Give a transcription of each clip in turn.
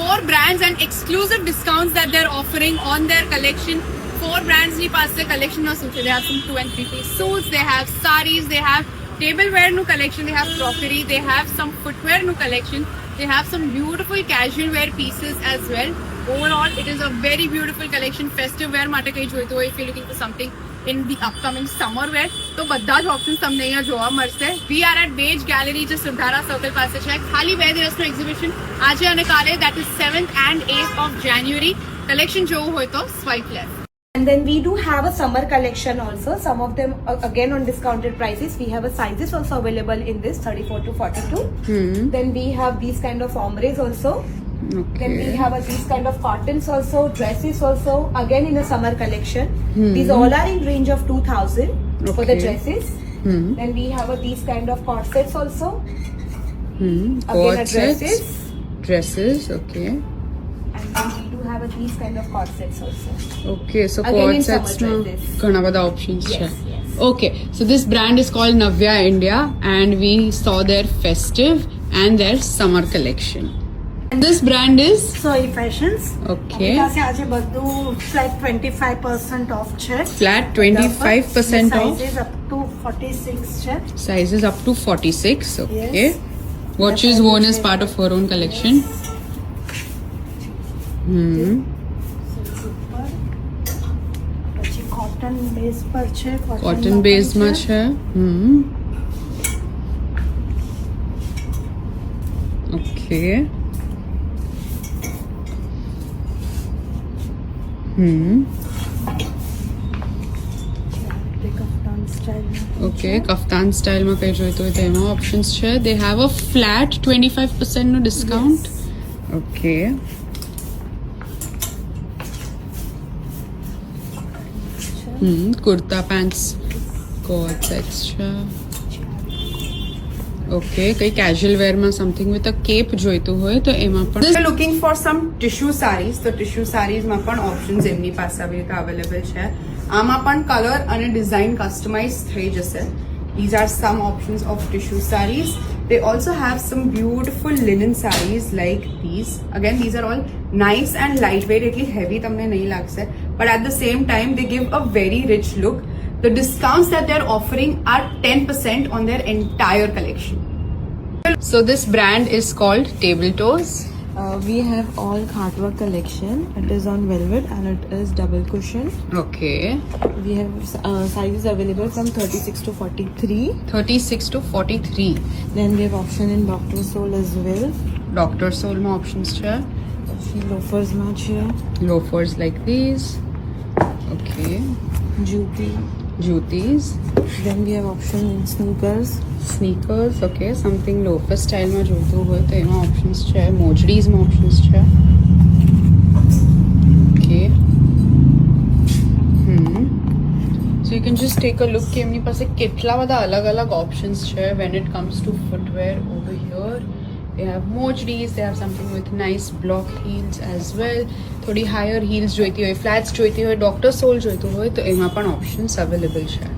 4 brands and exclusive discounts that they're offering on their collection. 4 brands ni paas se collection na suche. They have some 2 and 3 piece suits, they have sarees, they have tableware nu collection, they have crockery, they have some footwear nu collection, they have some beautiful casual wear pieces as well. Overall, it is a very beautiful collection. Festive wear માટે કઈ જોઈતું હોય, if you're looking for something in the upcoming summer wear, તો બધા જ options તમને અહીંયા જોવા મળશે. We are at Beige Gallery, જે સુધારા સર્કલ પાસે છે. ખાલી 2 દિવસનું એક્ઝિબિશન આજે અને કાલે, that is 7th and 8th of January. Collection જોવું હોય તો swipe left. And then we do have a summer collection also. Some of them again on discounted prices. We have a sizes also available in this 34 to 42. Then we have these kind of ombres also. Okay. Then we have these kind of cottons also, dresses also. Again in a summer collection. These all are in range of 2000 for the dresses. Then we have these kind of corsets also. Again Corsets, dresses, okay. And then we do have these kind of corsets also. Okay, so Again in corsets summer માં dresses. ઘણા બધા options છે. Yes, yes. Okay, so this brand is called Navya India and we saw their festive and their summer collection. And this brand is સોઈ fashions okay. પાસે આજે બધું flat 25% off છે. Flat 25% off. Sizes up to 46 છે. Sizes up to 46. Okay. Yes. What she's worn is part of her own collection. ઉપર પછી cotton base પર છે. Cotton base માં છે. Okay. Kaftan style. Okay, kaftan style માં કઈ જોઈતું હોય તો એમાં options છે. They have a flat 25% no discount. Okay. Kurta pants, coat sets છે. Okay, કઈ casual wear માં something with a cape જોઈતું હોય તો એમાં પણ. If you're looking for some tissue sarees, તો tissue sarees માં પણ options એમની પાસે આવી રીતે available છે. આમાં પણ કલર અને ડિઝાઇન કસ્ટમાઇઝ થઈ જશે. These are some options of tissue sarees. They also have some beautiful linen sarees like these. Again, these are all nice and lightweight, એટલી heavy તમને નહીં લાગશે. But at the same time, they give a very rich look. The discounts that they're offering are 10% on their entire collection. So this brand is called Table Toes. We have all hardwork collection. It is on velvet and it is double cushion. Okay. We have sizes available from 36 to 43. 36 to 43. Then we have option in Dr. Soul as well. Dr. Soul માં options છે. પછી loafers માં છે. Loafers like these. Okay. Juti. Jutis. Then we have option in sneakers. Sneakers. Okay. Something loafer style માં જોઈતું હોય તો એમાં options છે. મોજડીઝ માં options છે. Okay. So you can just take a look કે એમની પાસે કેટલા બધા અલગ-અલગ options છે when it comes to footwear over here. They have mojdis, they have something with nice block heels as well. થોડી higher heels જોઈતી હોય, flats જોઈતી હોય, Dr. Soul જોઈતું હોય તો એમાં પણ options available છે.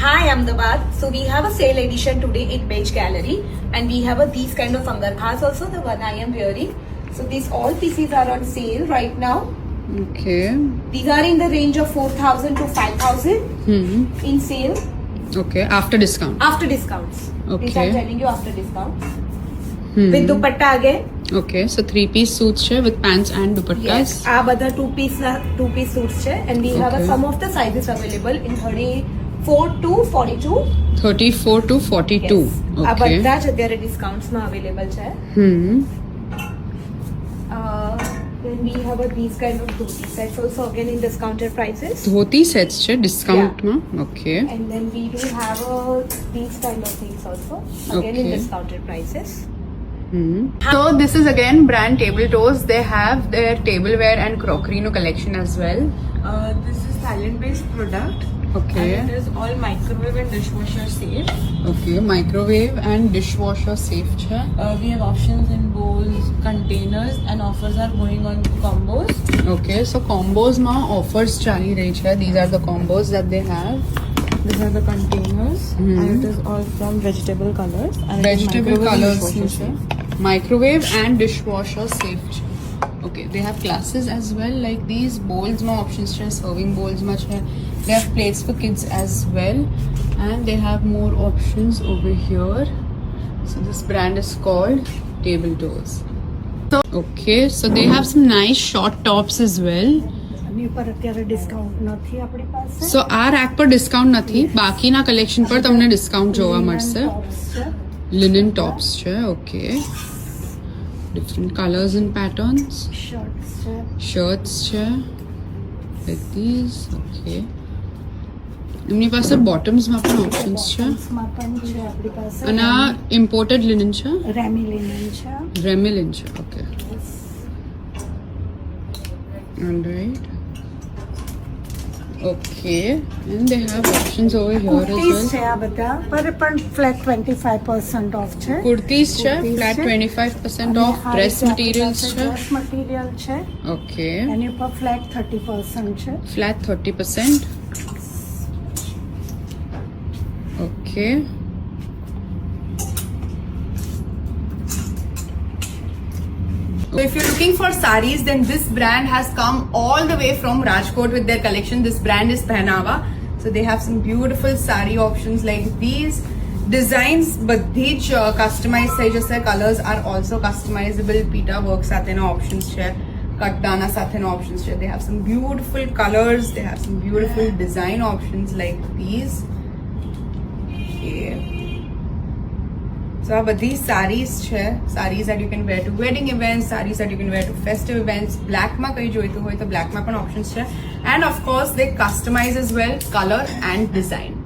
Hi Ahmedabad. So we have a sale edition today in Beige Gallery and we have these kind of angarkhas also, the one I am wearing. So these all pieces are on sale right now. Okay. These are in the range of 4,000 to 5,000 in sale Okay. After discount. after discounts. These Okay. I'm telling you after discounts. With dupatta again. Okay. So 3-piece suits છે with pants and dupattas. આ બધા two piece suits છે and we have Okay. some of the sizes available in 34 to 42. 34 to 42. Yes. આ Okay. બધા જ અત્યારે discounts માં available છે. Then we have these kind of dhoti sets also again in discounted prices. Dhoti sets છે discount માં. Okay. And then we do have these kind of things also again in Okay. discounted prices. So this is again brand Table Toes. They have their tableware and crockery no collection as well. This is Thailand based product. Okay. And it is all microwave and dishwasher safe. Okay. Microwave and dishwasher safe છે. We have options in bowls, containers and offers are going on combos. Okay. So combos માં offers ચાલી રહી છે. These are the combos that they have. These are the containers and it is all from vegetable colors. And it is Vegetable microwave and colors dishwasher છે. safe. Microwave and dishwasher safe છે. Okay, they have glasses as well. Like these bowls, my options છે, serving bowls માં છે. They have plates for kids as well, and they have more options over here. So this brand is called Table Doors. Okay, so they have some nice short tops as well. આની ઉપર અત્યારે discount નથી આપણી પાસે. So આ rack પર discount નથી, બાકીના કલેક્શન પર તમને ડિસ્કાઉન્ટ જોવા મળશે. Tops છે. Linen tops છે. Okay, different colors and patterns. Shirts છે. Shirts છે, like these. Okay, એમની પાસે bottoms માં પણ options છે, Bottoms માં પણ છે આપણી પાસે. અને આ imported linen છે, રેમી લિનન છે. Remilin છે. Okay, alright. Okay, and they have options over here as kurtis well. છે આ બધા પણ ફ્લેટ 25% ઓફ છે. Kurtis છે, Kurtis flat છે. 25% off. Dress materials છે. ડ્રેસ મટીરિયલ છે. Okay, એની ઉપર ફ્લેટ 30% છે. flat 30%. Okay. So if you're looking for saris, then this brand has come all the way from Rajkot with their collection. This brand is Pehnava. So they have some beautiful sari options like these. Designs બધી જ customized થઈ જશે. Colors are also customizable. Pita work સાથેના options છે. Katdana સાથેના options છે. They have some beautiful colors. They have some beautiful design options like these. Okay. So આ બધી sarees છે, sarees that you can wear to wedding events, sarees that you can wear to festive events. Black માં કઈ જોઈતું હોય તો black માં પણ options છે, and of course they customize as well color and design.